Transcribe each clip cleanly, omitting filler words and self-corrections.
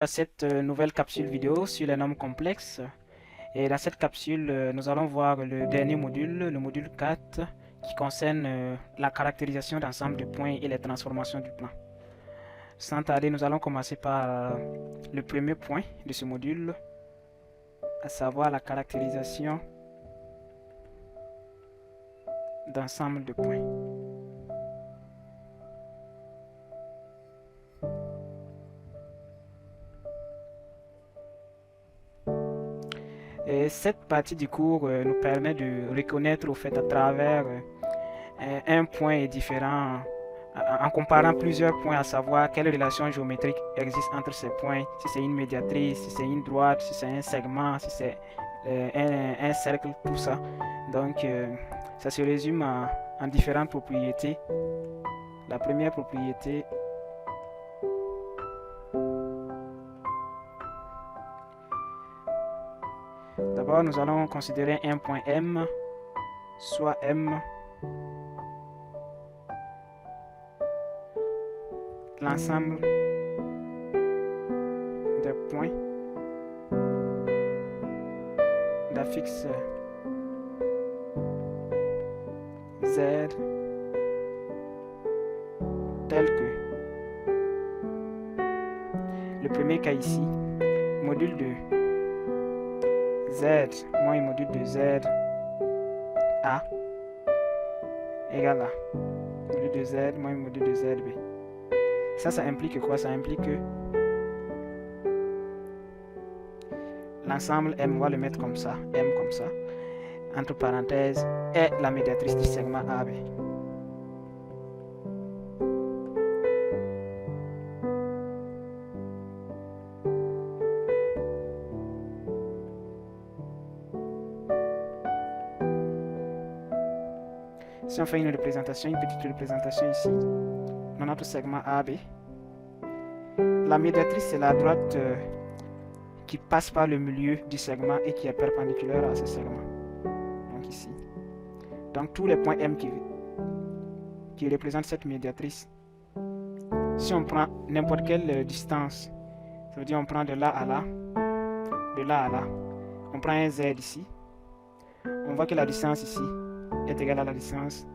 À cette nouvelle capsule vidéo sur les nombres complexes. Et dans cette capsule, nous allons voir le dernier module, le module 4, qui concerne la caractérisation d'ensemble de points et les transformations du plan. Sans tarder, nous allons commencer par le premier point de ce module, à savoir la caractérisation d'ensemble de points. Et cette partie du cours nous permet de reconnaître au fait à travers un point est différent en comparant plusieurs points, à savoir quelle relation géométrique existe entre ces points, si c'est une médiatrice, si c'est une droite, si c'est un segment, si c'est un cercle, tout ça. Donc, ça se résume en différentes propriétés. La première propriété, d'abord nous allons considérer un point M, soit M, l'ensemble des points d'affixe Z tel que le premier cas ici, module de Z moins module de Z A égale à module de Z moins module de ZB. Ça implique quoi? Ça implique que l'ensemble M, on va le mettre comme ça, M comme ça, entre parenthèses, est la médiatrice du segment AB. Si on fait une petite représentation ici, dans notre segment AB, la médiatrice c'est la droite qui passe par le milieu du segment et qui est perpendiculaire à ce segment. Donc ici. Donc tous les points M qui représentent cette médiatrice, si on prend n'importe quelle distance, ça veut dire on prend de là à là, de là à là, on prend un Z ici, on voit que la distance ici est égale à la distance.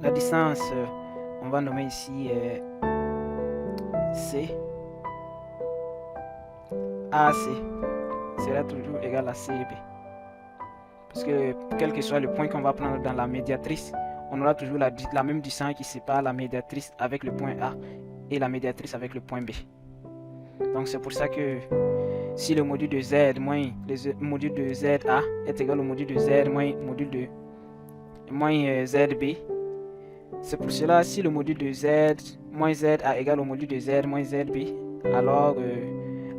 La distance, on va nommer ici C. AC sera toujours égal à CB. Parce que quel que soit le point qu'on va prendre dans la médiatrice, on aura toujours la même distance qui sépare la médiatrice avec le point A et la médiatrice avec le point B. Donc c'est pour ça que si le module de Z moins le module de ZA est égal au module de Z moins module de ZB, c'est pour cela si le module de Z moins ZA égale au module de Z moins ZB, alors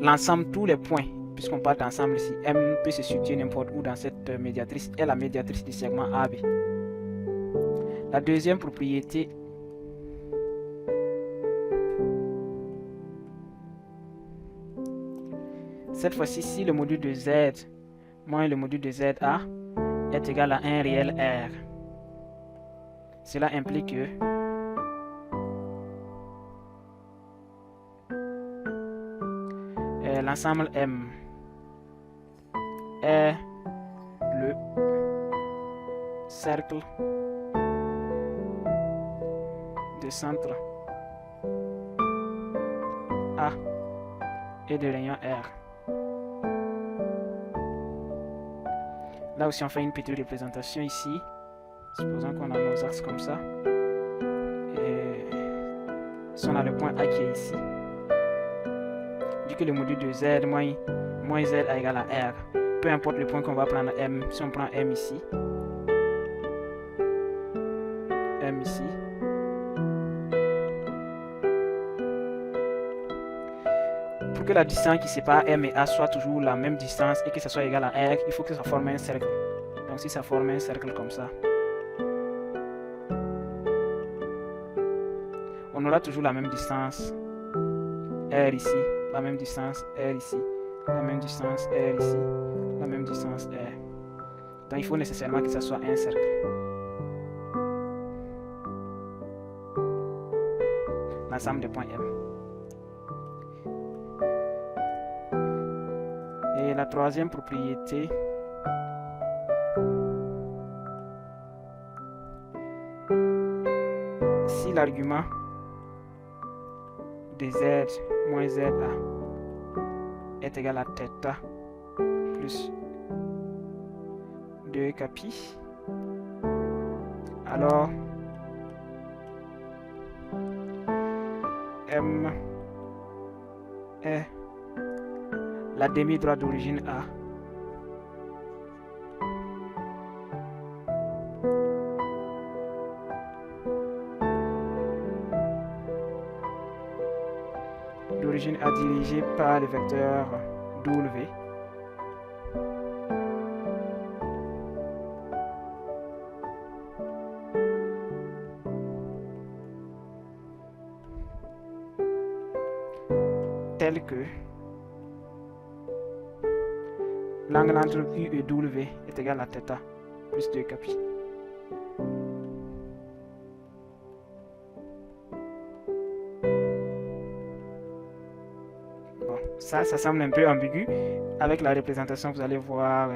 l'ensemble, tous les points, puisqu'on part d'ensemble ici, M peut se situer n'importe où dans cette médiatrice, est la médiatrice du segment AB. La deuxième propriété, cette fois-ci, si le module de Z moins le module de ZA est égal à un réel R, cela implique que l'ensemble M est le cercle de centre A et de rayon R. Là aussi on fait une petite représentation ici. Supposons qu'on a nos axes comme ça. Et si on a le point A qui est ici, vu que le module de Z moins Z est égal à R, peu importe le point qu'on va prendre M, si on prend M ici, pour que la distance qui sépare M et A soit toujours la même distance et que ça soit égal à R, il faut que ça forme un cercle. Donc si ça forme un cercle comme ça, on aura toujours la même distance R ici, la même distance R ici, la même distance R ici, la même distance R. Donc il faut nécessairement que ça soit un cercle. l'ensemble des points M. Et la troisième propriété, si l'argument de Z moins ZA est égal à θ plus 2 pi, alors M est la demi-droite d'origine A. D'origine A dirigée par le vecteur W. Tel que l'angle entre U et W est égal à θ plus 2 pi. Bon, ça semble un peu ambigu. Avec la représentation, vous allez voir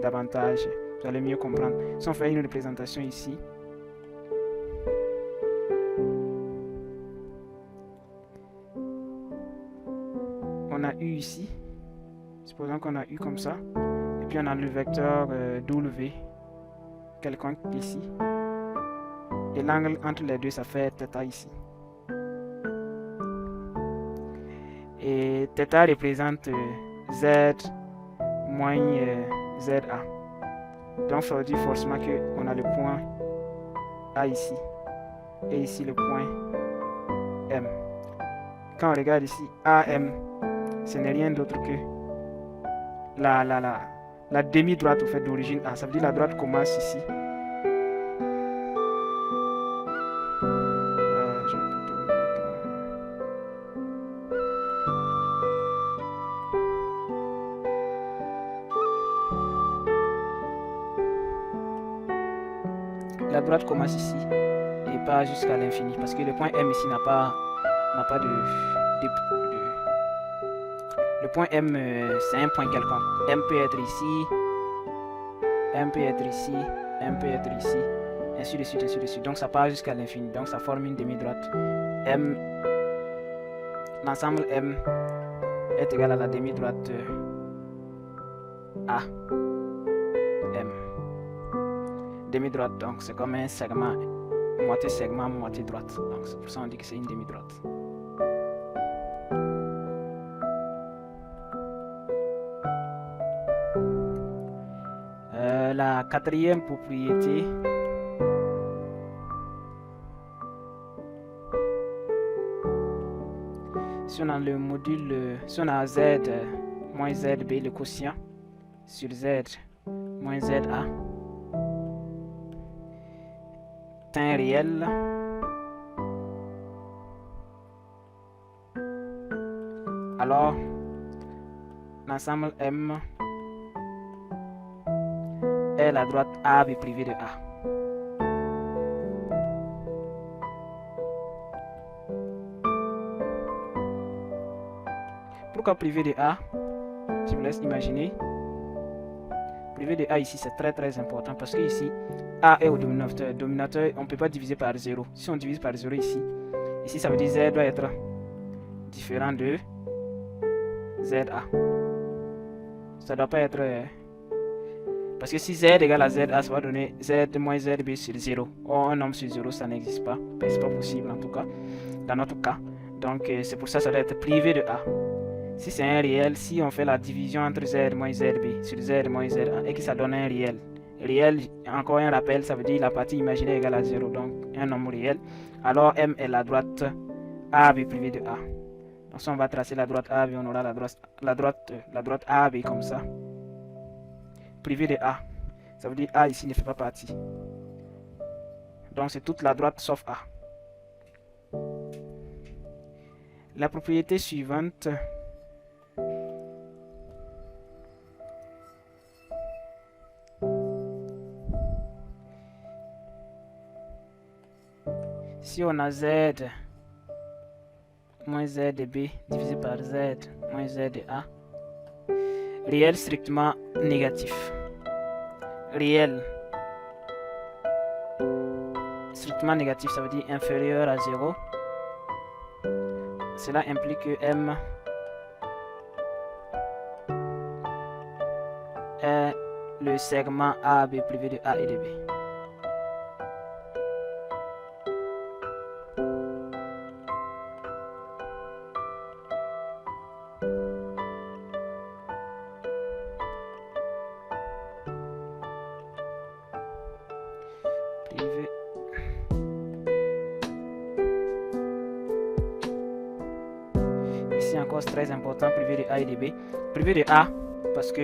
davantage, vous allez mieux comprendre. Si on fait une représentation ici, on a U ici, supposons qu'on a U comme ça, et puis on a le vecteur W quelconque ici, et l'angle entre les deux, ça fait θ ici. Et θ représente Z moins ZA. Donc ça veut dire forcément qu'on a le point A ici, et ici le point M. Quand on regarde ici, AM, ce n'est rien d'autre que la demi-droite au fait d'origine A. Ça veut dire la droite commence ici. La droite commence ici et pas jusqu'à l'infini, parce que le point M ici n'a pas le point M, c'est un point quelconque. M peut être ici, M peut être ici, M peut être ici, ainsi de suite, ainsi de suite. Donc ça part jusqu'à l'infini, donc ça forme une demi-droite. M, l'ensemble M est égal à la demi-droite A. M. Demi-droite, donc c'est comme un segment, moitié droite. Donc c'est pour ça qu'on dit que c'est une demi-droite. La quatrième propriété, si on a le module, si on a Z moins ZB, le quotient sur Z moins ZA, un réel, alors l'ensemble M est la droite AB privée de A. Pourquoi privé de A? Je vous laisse imaginer. Privé de A ici, c'est très important parce que ici, A est au dominateur. Dominateur, on ne peut pas diviser par 0. Si on divise par 0 ici, ça veut dire Z doit être différent de ZA. Ça ne doit pas être... parce que si Z égale à ZA, ça va donner Z moins ZB sur 0. Or, un nombre sur 0, ça n'existe pas. C'est pas possible en tout cas, dans notre cas. Donc, c'est pour ça que ça doit être privé de A. Si c'est un réel, si on fait la division entre Z moins ZB sur Z moins ZA et que ça donne un réel. Réel, encore un rappel, ça veut dire la partie imaginaire égale à 0, donc un nombre réel. Alors M est la droite AB privée de A. Donc si on va tracer la droite AB, on aura la droite AB comme ça. Privée de A. Ça veut dire A ici ne fait pas partie. Donc c'est toute la droite sauf A. La propriété suivante, si on a Z moins z de b divisé par z moins z de a. Réel strictement négatif. Réel strictement négatif, ça veut dire inférieur à 0. Cela implique que m est le segment AB privé de A et de B. Privé. Ici encore c'est très important, privé de A et de B. Privé de A parce que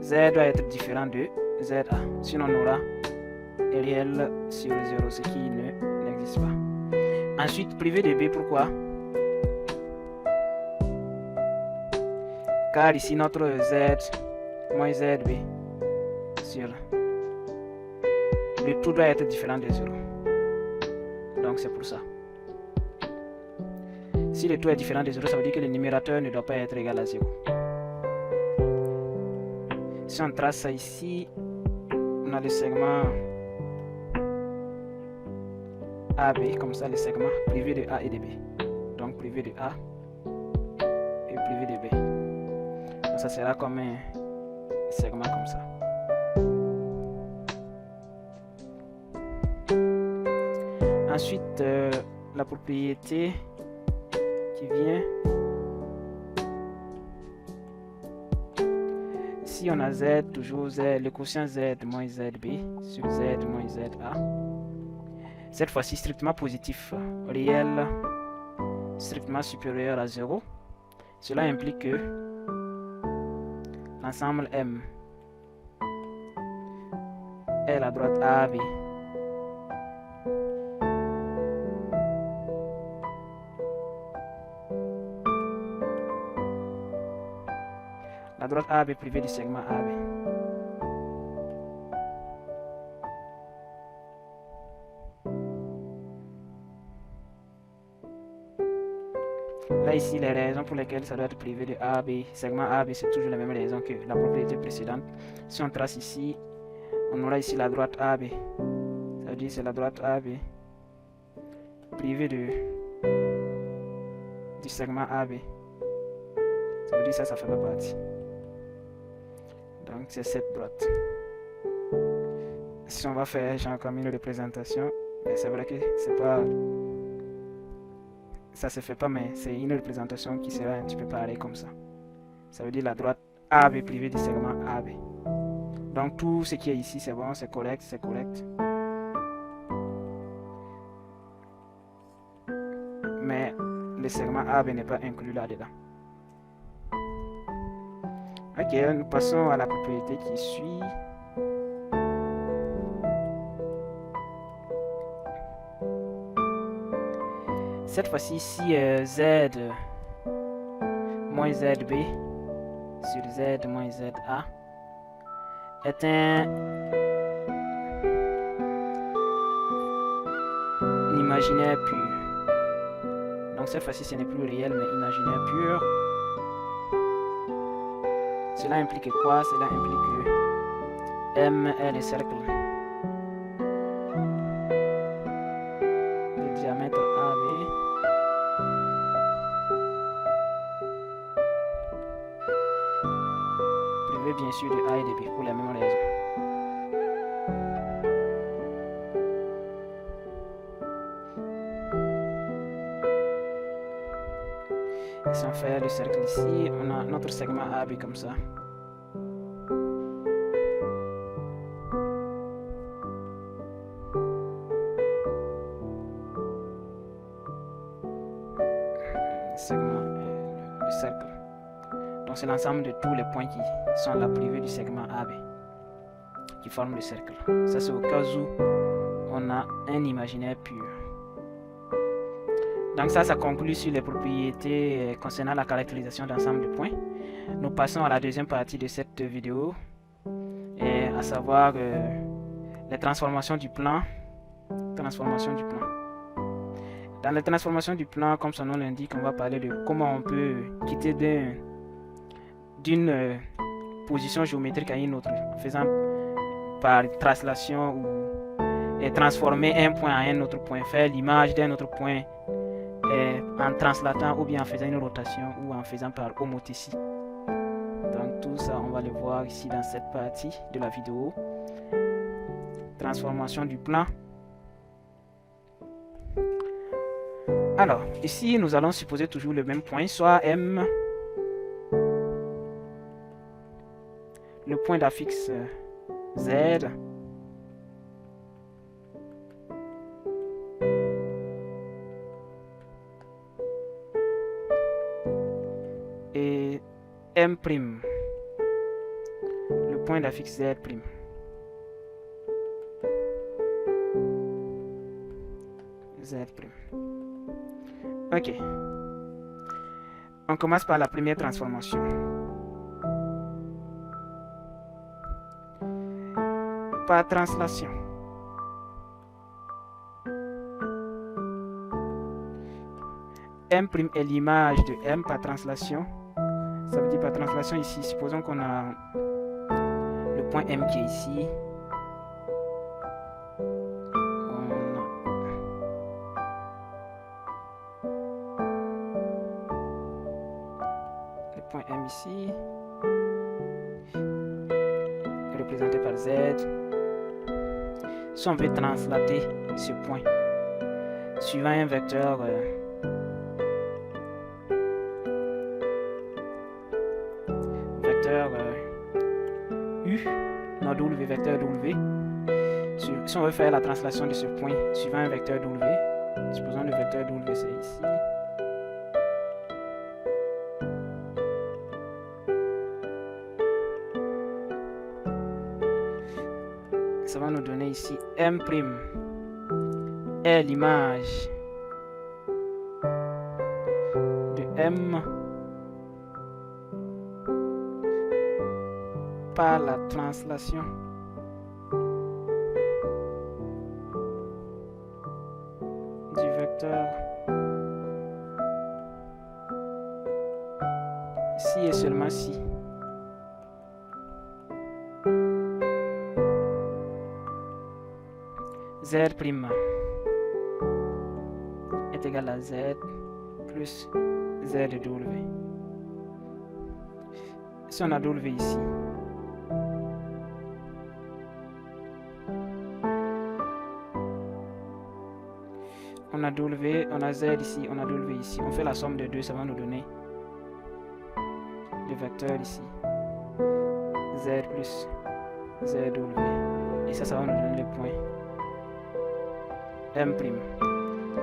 Z doit être différent de ZA. Sinon on aura réel sur 0, ce qui n'existe pas. Ensuite, privé de B, pourquoi? Car ici notre Z moins ZB sur le tout doit être différent de 0. Donc c'est pour ça. Si le tout est différent de 0, ça veut dire que le numérateur ne doit pas être égal à 0. Si on trace ça ici, on a le segment AB, comme ça, le segment privé de A et de B. Donc privé de A et privé de B. Donc ça sera comme un segment comme ça. Ensuite, la propriété qui vient. Si on a Z, toujours Z, le quotient Z moins ZB sur Z moins ZA. Cette fois-ci strictement positif, réel strictement supérieur à 0. Cela implique que l'ensemble M est la droite AB. La droite AB privée du segment AB. Là ici, les raisons pour lesquelles ça doit être privé de AB, segment AB, c'est toujours la même raison que la propriété précédente. Si on trace ici, on aura ici la droite AB. Ça veut dire que c'est la droite AB privée du segment AB. Ça veut dire que ça fait pas partie. Donc c'est cette droite. Si on va faire genre comme une représentation, c'est vrai que c'est pas, ça se fait pas, mais c'est une représentation qui sera un petit peu pareille comme ça. Ça veut dire la droite AB privée du segment AB. Donc tout ce qui est ici c'est bon, c'est correct, c'est correct. Mais le segment AB n'est pas inclus là-dedans. Ok, nous passons à la propriété qui suit. Cette fois-ci, si Z moins ZB sur Z moins ZA est un imaginaire pur. Donc cette fois-ci, ce n'est plus réel, mais imaginaire pur. Cela implique quoi? Cela implique que M est le cercle de diamètre AB privé bien sûr de A et de B pour la même raison. Si on fait le cercle ici, on a notre segment AB comme ça. Le cercle. Donc c'est l'ensemble de tous les points qui sont là privés du segment AB qui forment le cercle. Ça c'est au cas où on a un imaginaire pur. Donc ça conclut sur les propriétés concernant la caractérisation d'ensemble de points. Nous passons à la deuxième partie de cette vidéo, et à savoir les transformations du plan. Dans la transformation du plan, comme son nom l'indique, on va parler de comment on peut quitter d'une position géométrique à une autre, en faisant par translation ou transformer un point à un autre point, faire l'image d'un autre point en translatant ou bien en faisant une rotation ou en faisant par homothétie. Donc tout ça, on va le voir ici dans cette partie de la vidéo. Transformation du plan. Alors, ici, nous allons supposer toujours le même point, soit M, le point d'affixe Z, et M', le point d'affixe Z'. Z'. Ok. On commence par la première transformation. Par translation. M' est l'image de M par translation. Ça veut dire par translation ici, supposons qu'on a le point M qui est ici. Le point M ici, représenté par Z. Si on veut translater ce point suivant un vecteur U, non W, vecteur W. Si on veut faire la translation de ce point suivant un vecteur W, supposons le vecteur W c'est ici. Ça va nous donner ici M' est l'image de M par la translation du vecteur si et seulement si Z' est égal à Z plus Z de W. Si on a W ici, on a W, on a Z ici, on a W ici. On fait la somme de deux, ça va nous donner le vecteur ici. Z plus ZW. Et ça va nous donner le point M'.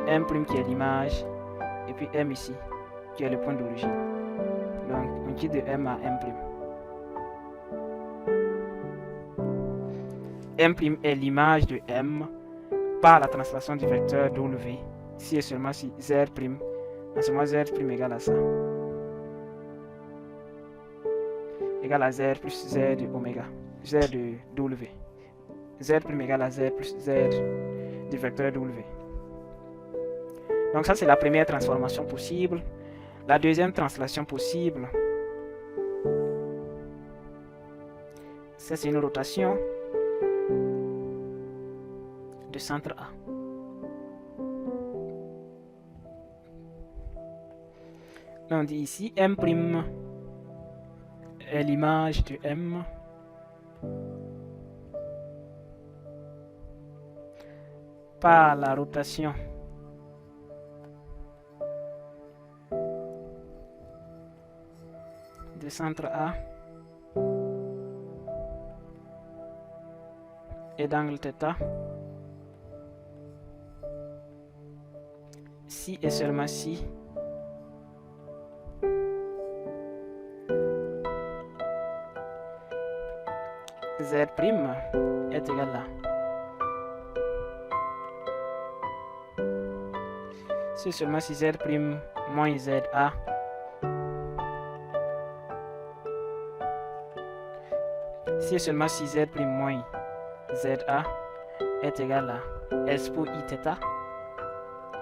M' qui est l'image. Et puis M ici, qui est le point d'origine. Donc, on quitte de M à M'. M' est l'image de M par la translation du vecteur W, si et seulement si Z', en ce moment Z' égale à ça, égale à Z plus Z de oméga, Z de W, Z' égale à Z plus Z du vecteur W. Donc ça c'est la première transformation possible. La deuxième translation possible, c'est une rotation de centre A. On dit ici M' est l'image de M par la rotation de centre A et d'angle θ si et seulement si Z' est égal à, si seulement si Z' moins ZA si seulement si Z' moins ZA est égal à S pour Iθ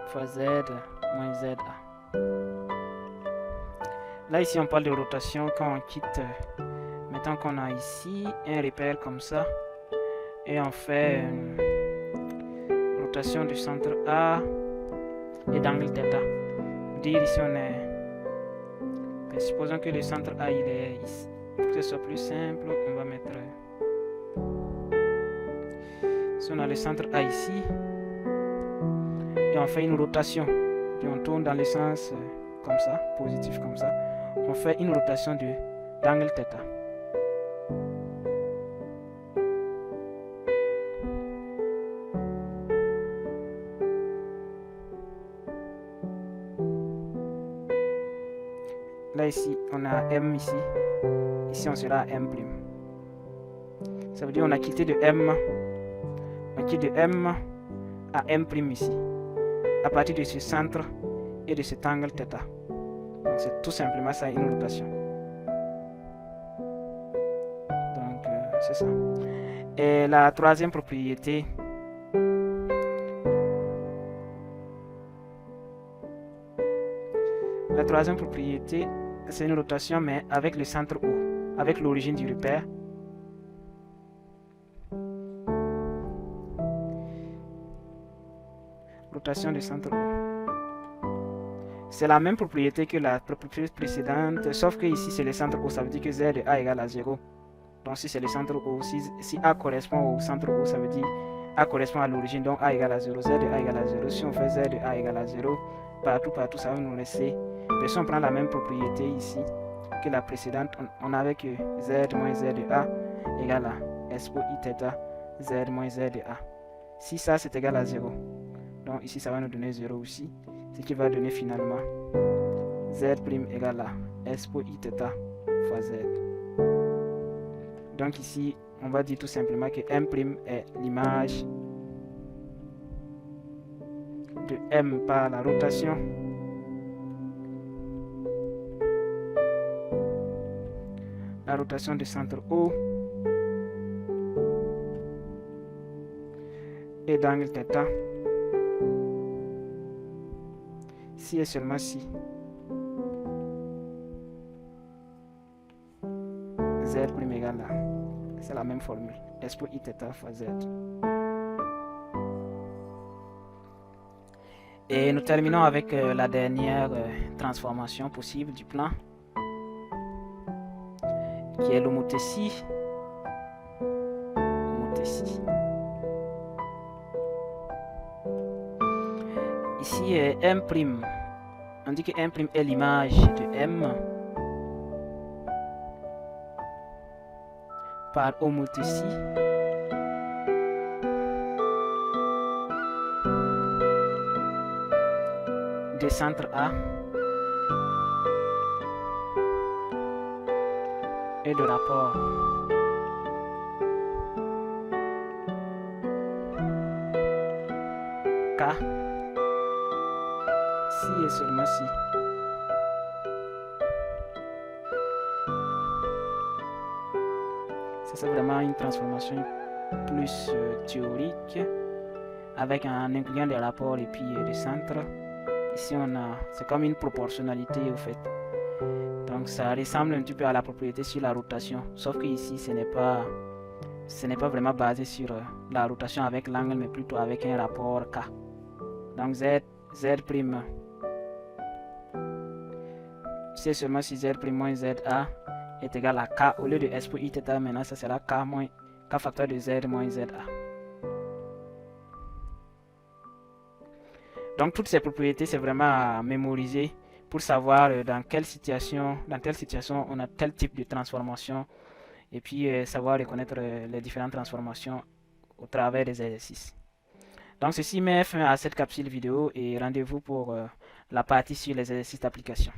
fois Z moins ZA. Là, ici, on parle de rotation quand on quitte. Mettons qu'on a ici un repère comme ça. Et on fait une rotation du centre A et d'angle θ. Dire ici, on est... Ben, supposons que le centre A, il est ici. Pour que ce soit plus simple, on va mettre... Si on a le centre A ici, et on fait une rotation, puis on tourne dans le sens comme ça, positif comme ça, on fait une rotation d'angle θ. Là ici, on a M ici, ici on sera à M'. Ça veut dire on a quitté de M, on quitte de M à M' ici, à partir de ce centre et de cet angle θ. Donc c'est tout simplement ça, une rotation. Donc c'est ça. Et la troisième propriété, c'est une rotation mais avec le centre O, avec l'origine du repère. Rotation du centre O. C'est la même propriété que la propriété précédente, sauf que ici c'est le centre O, ça veut dire que Z de A égale à 0. Donc si c'est le centre O, si A correspond au centre O, ça veut dire A correspond à l'origine, donc A égale à 0, Z de A égale à 0. Si on fait Z de A égale à 0, partout, ça va nous laisser. Mais si on prend la même propriété ici que la précédente, on avait que Z moins Z de A égale à S pour I θ, Z moins Z de A. Si ça c'est égal à 0, donc ici ça va nous donner 0 aussi, ce qui va donner finalement Z' égale à S pour I θ fois Z. Donc ici, on va dire tout simplement que M' est l'image de M par la rotation du centre O et d'angle θ, si et seulement si Z' égale à, c'est la même formule, S pour I θ fois Z. Et nous terminons avec la dernière transformation possible du plan, qui est l'homothétie. Ici M', on dit que M' est l'image de M par homothétie des centres A et de rapport K si et seulement si ça c'est vraiment une transformation plus théorique avec un incluant des rapports et puis des centres. Ici on a, c'est comme une proportionnalité au fait. Donc ça ressemble un petit peu à la propriété sur la rotation, sauf que ici ce n'est pas vraiment basé sur la rotation avec l'angle, mais plutôt avec un rapport K. Donc Z', c'est seulement si Z' moins ZA est égal à K, au lieu de S pour I θ, maintenant ça sera K facteur de Z moins ZA. Donc toutes ces propriétés, c'est vraiment à mémoriser pour savoir dans telle situation on a tel type de transformation, et puis savoir reconnaître les différentes transformations au travers des exercices. Donc ceci met fin à cette capsule vidéo et rendez-vous pour la partie sur les exercices d'application.